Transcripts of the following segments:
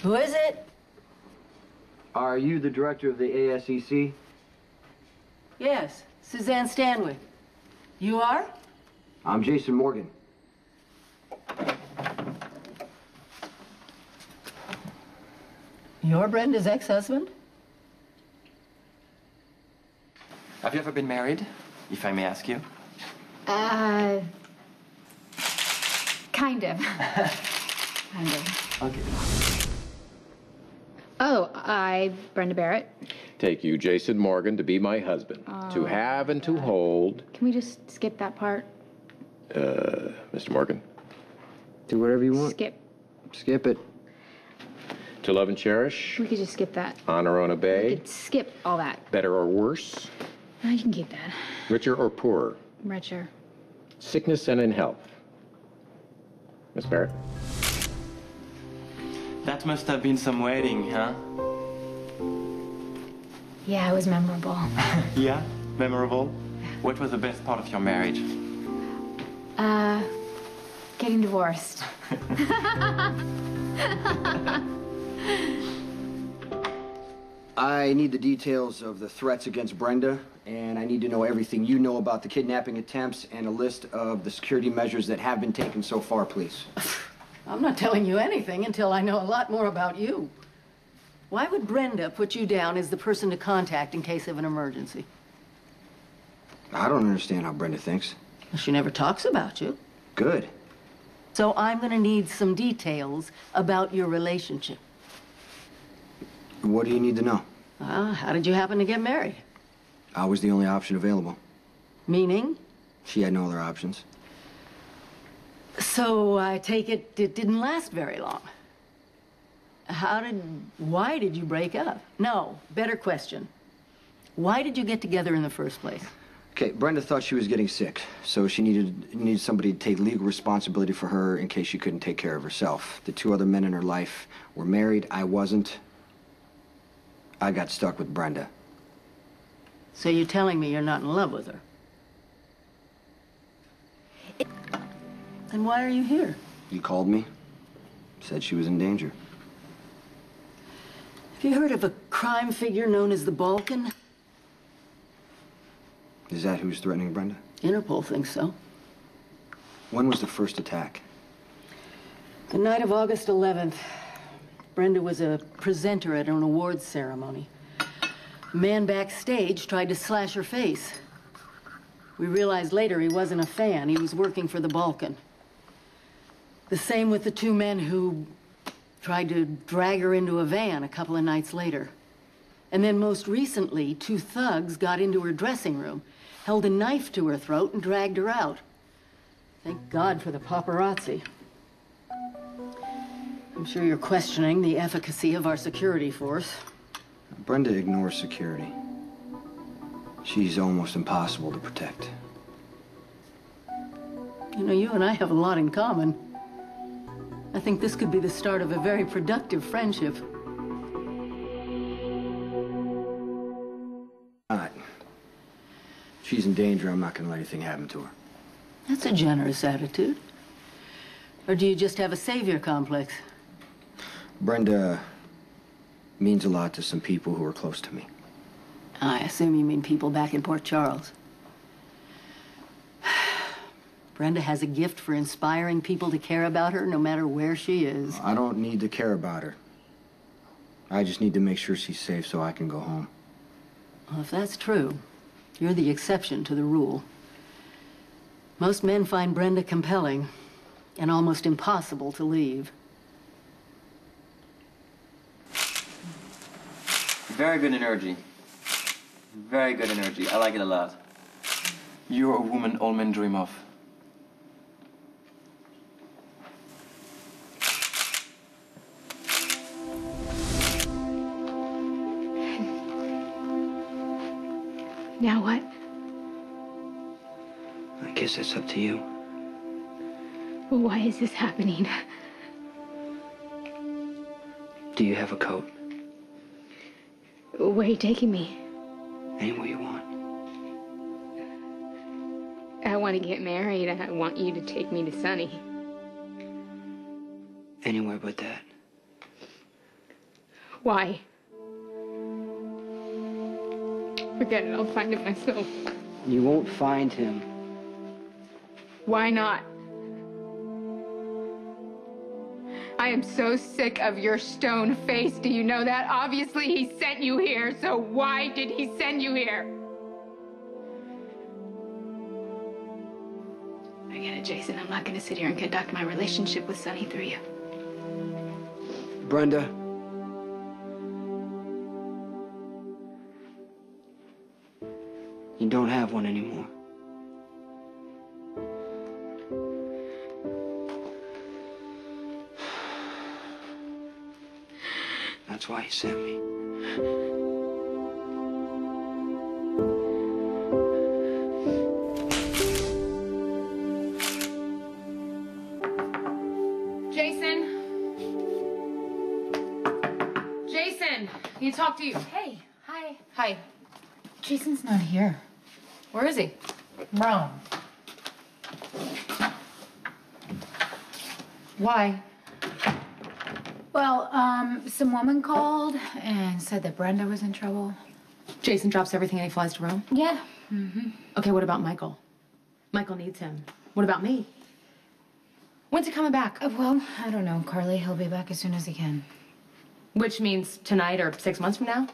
Who is it? Are you the director of the ASEC? Yes, Suzanne Stanwyck. You are? I'm Jason Morgan. You're Brenda's ex-husband? Have you ever been married, if I may ask you? Kind of. Kind of. Okay. Oh, Brenda Barrett. Take you, Jason Morgan, to be my husband. To have and to hold. Can we just skip that part? Mr. Morgan. Do whatever you want. Skip. Skip it. To love and cherish. We could just skip that. Honor and We obey. could skip all that. Better or worse. No, you can keep that. Richer or poorer. Richer. Sickness and in health. Miss Barrett. That must have been some wedding, huh? Yeah, it was memorable. Yeah? Memorable? What was the best part of your marriage? Getting divorced. I need the details of the threats against Brenda, and I need to know everything you know about the kidnapping attempts and a list of the security measures that have been taken so far, please. I'm not telling you anything until I know a lot more about you. Why would Brenda put you down as the person to contact in case of an emergency? I don't understand how Brenda thinks. Well, she never talks about you. Good. So I'm gonna need some details about your relationship. What do you need to know? How did you happen to get married? I was the only option available. Meaning? She had no other options. So I take it didn't last very long. Why did you break up? No, better question. Why did you get together in the first place? Okay, Brenda thought she was getting sick, so she needed somebody to take legal responsibility for her in case she couldn't take care of herself. The two other men in her life were married. I wasn't. I got stuck with Brenda. So you're telling me you're not in love with her? Then why are you here? You called me, said she was in danger. Have you heard of a crime figure known as the Balkan? Is that who's threatening Brenda? Interpol thinks so. When was the first attack? The night of August 11th. Brenda was a presenter at an awards ceremony. A man backstage tried to slash her face. We realized later he wasn't a fan. He was working for the Balkan. The same with the two men who tried to drag her into a van a couple of nights later. And then most recently, two thugs got into her dressing room, held a knife to her throat, and dragged her out. Thank God for the paparazzi. I'm sure you're questioning the efficacy of our security force. Brenda ignores security. She's almost impossible to protect. You know, you and I have a lot in common. I think this could be the start of a very productive friendship. Not. She's in danger. I'm not going to let anything happen to her. That's a generous attitude. Or do you just have a savior complex? Brenda means a lot to some people who are close to me. I assume you mean people back in Port Charles. Brenda has a gift for inspiring people to care about her no matter where she is. I don't need to care about her. I just need to make sure she's safe so I can go home. Well, if that's true, you're the exception to the rule. Most men find Brenda compelling and almost impossible to leave. Very good energy. Very good energy. I like it a lot. You're a woman all men dream of. Now what? I guess that's up to you. Well, why is this happening? Do you have a coat? Where are you taking me? Anywhere you want. I want to get married. I want you to take me to Sunny. Anywhere but that. Why? Forget it, I'll find it myself. You won't find him. Why not? I am so sick of your stone face. Do you know that? Obviously, he sent you here, so why did he send you here? I get it, Jason. I'm not going to sit here and conduct my relationship with Sonny through you. Brenda. You don't have one anymore. That's why he sent me. Jason? Jason, need to talk to you. Hey, hi. Hi. Jason's not here. Where is he? Rome. Why? Well, some woman called and said that Brenda was in trouble. Jason drops everything and he flies to Rome? Yeah. Okay, what about Michael? Michael needs him. What about me? When's he coming back? Well, I don't know, Carly. He'll be back as soon as he can. Which means tonight or 6 months from now?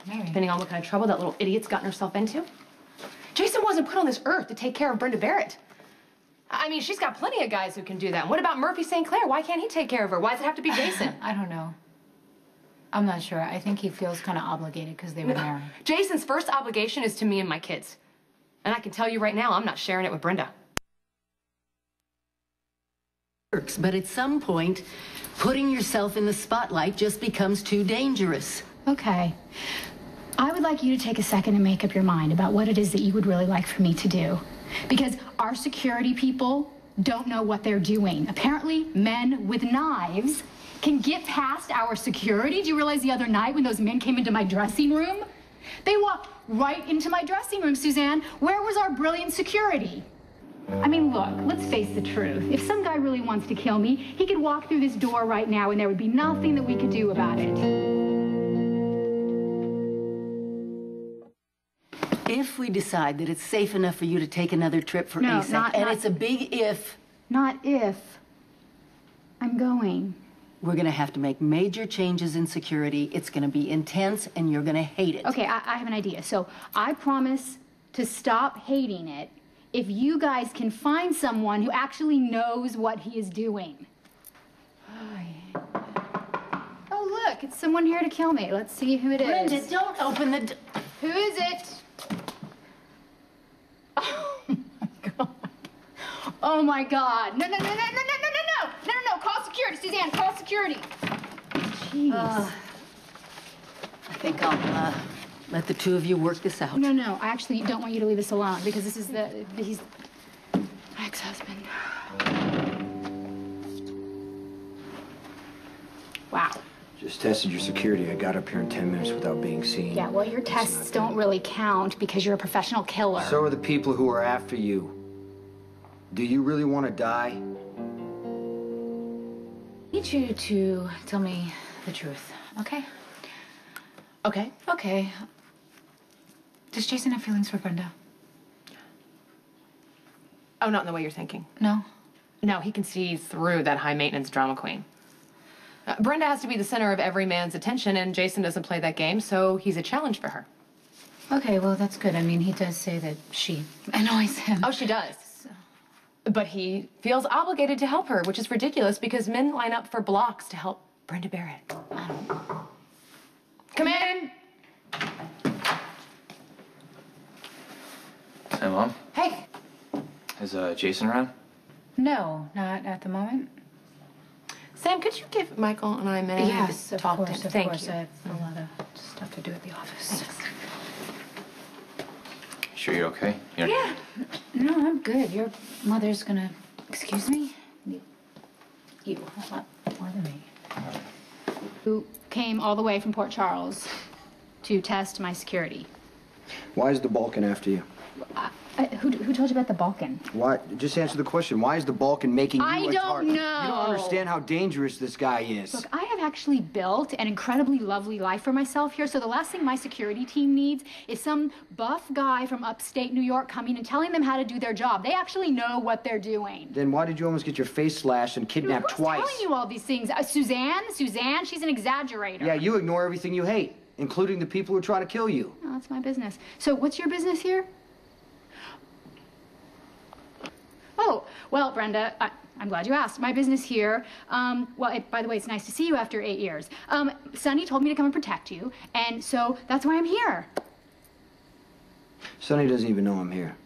Maybe. Depending on what kind of trouble that little idiot's gotten herself into. Jason wasn't put on this earth to take care of Brenda Barrett. I mean, she's got plenty of guys who can do that. And what about Murphy St. Clair? Why can't he take care of her? Why does it have to be Jason? I don't know. I'm not sure. I think he feels kind of obligated because they were married. Jason's first obligation is to me and my kids. And I can tell you right now, I'm not sharing it with Brenda. But at some point, putting yourself in the spotlight just becomes too dangerous. Okay. I would like you to take a second and make up your mind about what it is that you would really like for me to do. Because our security people don't know what they're doing. Apparently, men with knives can get past our security. Do you realize the other night when those men came into my dressing room? They walked right into my dressing room, Suzanne. Where was our brilliant security? I mean, look, let's face the truth. If some guy really wants to kill me, he could walk through this door right now and there would be nothing that we could do about it. If we decide that it's safe enough for you to take another trip for No, ASAP, and it's a big if, Not if. I'm going. we're going to have to make major changes in security. It's going to be intense, and you're going to hate it. Okay, I have an idea. So I promise to stop hating it if you guys can find someone who actually knows what he is doing. Oh, look, it's someone here to kill me. Let's see who it is. Brenda, don't open the door. Who is it? Oh my God. No, no, no, no, no, no, no, no, no, no, no, no, call security, Suzanne, call security. Jeez. I think I'll let the two of you work this out. No, no, I actually don't want you to leave us alone because this is he's my ex-husband. Wow. Just tested your security. I got up here in 10 minutes without being seen. Yeah, well, your tests don't really count because you're a professional killer. So are the people who are after you. Do you really want to die? I need you to tell me the truth, okay? Okay. Okay. Does Jason have feelings for Brenda? Oh, not in the way you're thinking. No? No, he can see through that high-maintenance drama queen. Brenda has to be the center of every man's attention, and Jason doesn't play that game, so he's a challenge for her. Okay, well, that's good. I mean, he does say that she annoys him. Oh, she does. But he feels obligated to help her, which is ridiculous because men line up for blocks to help Brenda Barrett. Come in. Hey, Mom. Hey. Is Jason around? No, not at the moment. Sam, could you give Michael and I a minute Yes, to of talk course, to him? of Thank course. you. I have a lot of stuff to do at the office. Sure you're okay? You're... Yeah. No, I'm good. Your mother's gonna... Excuse me? You. Not bother me. Who came all the way from Port Charles to test my security. Why is the Balkan after you? Who told you about the Balkan? Why? Just answer the question. Why is the Balkan making you I a don't target? know. You don't understand how dangerous this guy is. Look, I have actually built an incredibly lovely life for myself here, so the last thing my security team needs is some buff guy from upstate New York coming and telling them how to do their job. They actually know what they're doing. Then why did you almost get your face slashed and kidnapped twice? Who's telling you all these things? Suzanne, she's an exaggerator. Yeah, you ignore everything you hate, including the people who are trying to kill you. Oh, that's my business. So what's your business here? Oh, well, Brenda, I'm glad you asked. My business here, by the way, it's nice to see you after 8 years. Sonny told me to come and protect you, and so that's why I'm here. Sonny doesn't even know I'm here.